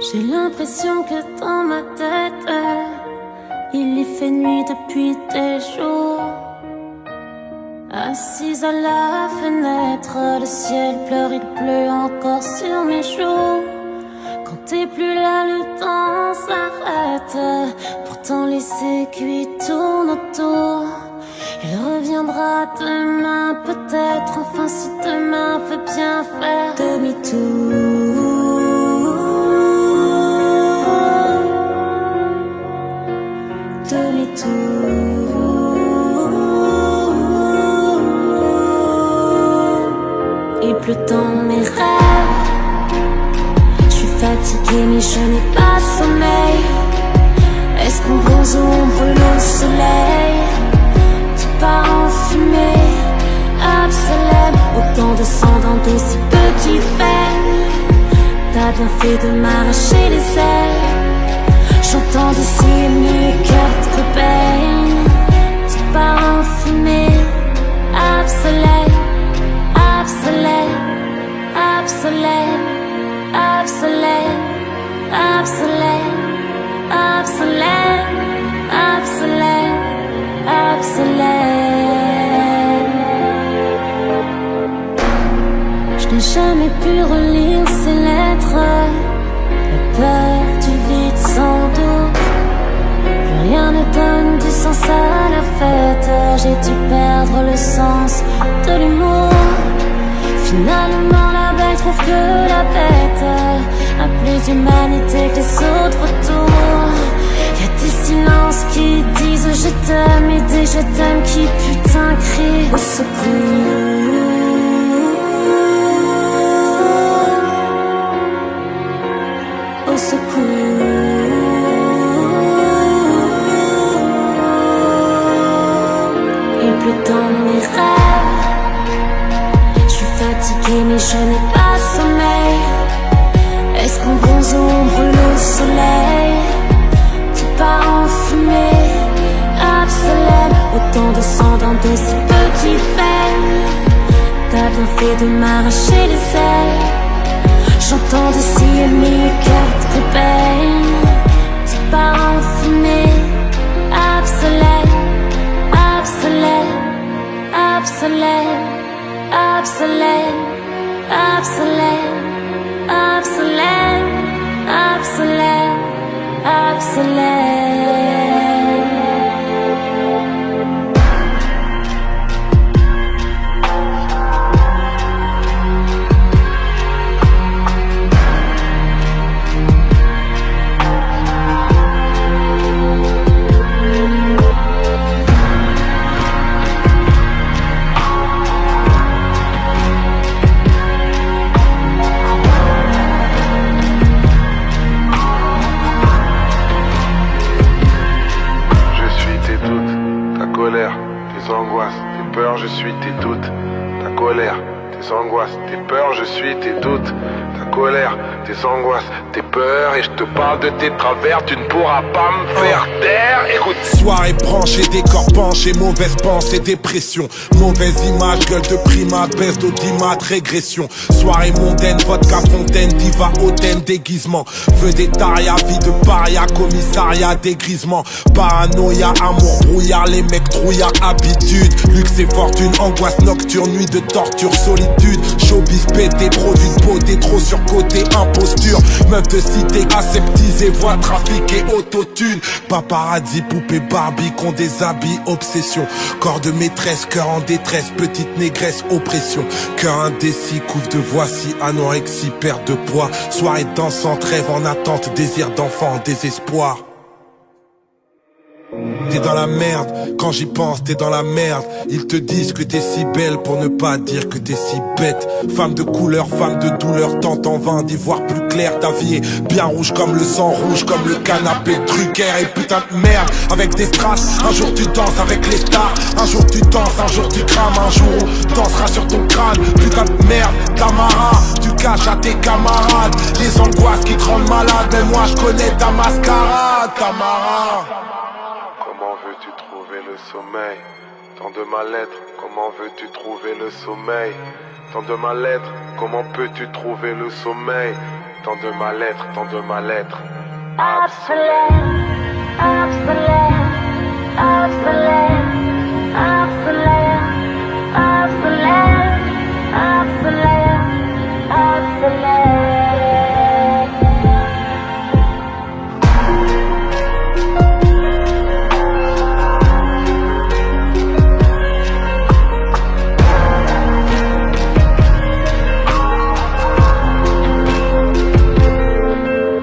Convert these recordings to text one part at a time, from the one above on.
J'ai l'impression que dans ma tête, il y fait nuit depuis des jours. Assise à la fenêtre, le ciel pleure, il pleut encore sur mes joues. Quand t'es plus là, le temps s'arrête. Pourtant les aiguilles tournent autour. Il reviendra demain peut-être. Enfin si demain veut bien faire demi-tour. Il pleut dans mes rêves. Je suis fatiguée mais je n'ai pas sommeil. Est-ce qu'on bronze ou on brûle au soleil? Tu pars en fumée absolue. Autant de sang dans de si petites veines. T'as bien fait de m'arracher les ailes. J'entends d'ici mes Kurt Cobain. Tu pars en fumée absolue. Absolute, absolute, absolute, absolute, absolute, absolute, absolute. Je n'ai jamais pu relire ces lettres. La peur du vide sans doute. Plus rien ne donne du sens à la fête. J'ai dû perdre le sens de l'humour. Finalement la belle trouve que la bête a plus d'humanité que les autres autour. Y'a des silences qui disent je t'aime et des je t'aime qui putain crient au secours. Au secours. Il pleut dans mes rêves. Fatiguée mais je n'ai pas sommeil. Est-ce qu'on bronze ou on brûle au soleil? Tu pars en fumée absolue. Autant de sang dans de si petites veines. T'as bien fait de m'arracher les ailes. J'entends d'ici mes Kurt Cobain. Tu pars en fumée absolue. Absolue, absolue, absolute, absolute, absolute, absolute, absolute. Tes angoisses, tes peurs, je suis tes doutes. Ta colère, tes angoisses, tes peurs, je suis tes doutes. Ta colère, tes angoisses, tes peurs. Et je te parle de tes travers, tu ne pourras pas me faire taire. Écoute. Soirée branchée, décor penché, mauvaise pensée, dépression. Mauvaise image, gueule de primate, baisse d'audimat, régression. Soirée mondaine, vodka fontaine, diva hautaine, déguisement. Feu d'étaria, vie de paria, commissariat, dégrisement. Paranoïa, amour, brouillard, les mecs trouillards, habitude. Luxe et fortune, angoisse nocturne, nuit de torture, solitude. Showbiz pété, produit de beauté, trop surcoté, imposture. Meuf de cité, aseptisée, voix trafiquée, autotune. Paparazzi, poupée Barbie, qu'on des habits, obsession. Corps de maîtresse, cœur en détresse, petite négresse, oppression. Cœur indécis, couvre de voici, anorexie, perte de poids. Soirée dansante, rêve en attente, désir d'enfant, désespoir. T'es dans la merde, quand j'y pense t'es dans la merde. Ils te disent que t'es si belle pour ne pas dire que t'es si bête. Femme de couleur, femme de douleur, tente en vain d'y voir plus clair. Ta vie est bien rouge comme le sang, rouge comme le canapé de Drucker. Et putain de merde, avec des strass. Un jour tu danses avec les stars. Un jour tu danses, un jour tu crames. Un jour on dansera sur ton crâne. Putain de merde, Tamara, tu caches à tes camarades les angoisses qui te rendent malade. Mais moi je connais ta mascarade, Tamara. Comment veux-tu trouver le sommeil? Tant de mal-être, comment veux-tu trouver le sommeil? Tant de mal-être, comment peux-tu trouver le sommeil? tant de mal-être, tant de mal-être. Obsolète, obsolète, obsolète, obsolète, obsolète, obsolète, obsolète.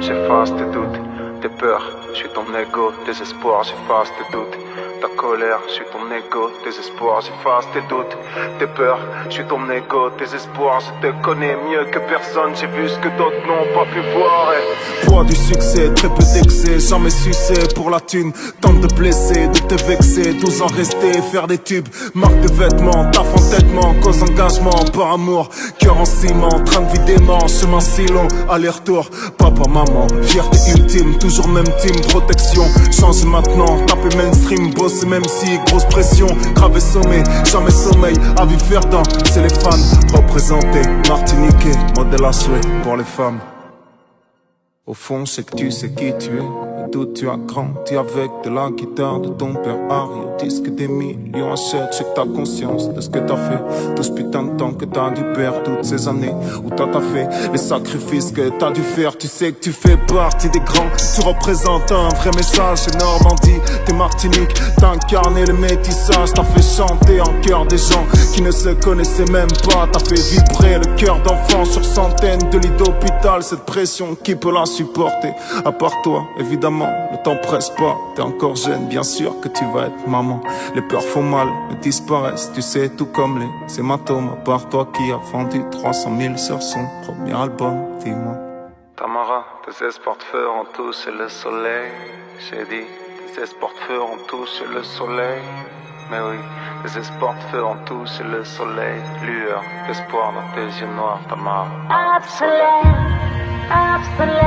J'efface tes doutes, tes peurs, je suis ton ego, désespoir, j'efface tes doutes. Ta colère, je suis ton ego, désespoir, j'efface tes doutes, tes peurs, je suis ton ego, désespoir, je te connais mieux que personne, j'ai vu ce que d'autres n'ont pas pu voir. Poids du succès, très peu d'excès, jamais succès pour la thune. Tente de blesser, de te vexer, 12 ans restés, faire des tubes. Marque de vêtements, taf entêtement, cause engagement, par amour. Cœur en ciment, train de vie dément, chemin si long, aller-retour. Papa, maman, fierté ultime, toujours même team, protection. Change maintenant, taper mainstream, bosser même si grosse pression. Gravé sommet, jamais sommeil, à vie verdant, c'est les fans. Représentés, martiniquais, modèle à souhait pour les femmes. Au fond, c'est que tu sais qui tu es et d'où tu as grandi avec de la guitare de ton père Harry au disque des millions achète. Je sais que t'as conscience de ce que t'as fait, tout ce putain de temps que t'as dû perdre, toutes ces années où t'as fait les sacrifices que t'as dû faire. Tu sais que tu fais partie des grands, tu représentes un vrai message. C'est Normandie, t'es Martinique, t'as incarné le métissage. T'as fait chanter en cœur des gens qui ne se connaissaient même pas. T'as fait vibrer le cœur d'enfants sur centaines de lits d'hôpital. Cette pression, qui peut la supporter à part toi, évidemment, ne t'en presse pas. T'es encore jeune, bien sûr que tu vas être maman. Les peurs font mal, mais disparaissent, tu sais, tout comme les hématomes. À part toi qui a vendu 300 000 sur son premier album, dis-moi. Tamara, tes espoirs de feu ont touché le soleil. J'ai dit, tes espoirs de feu ont touché le soleil. Mais oui, tes espoirs de feu ont touché le soleil. Lueur, espoir dans tes yeux noirs, Tamara. Obsolète, obsolète.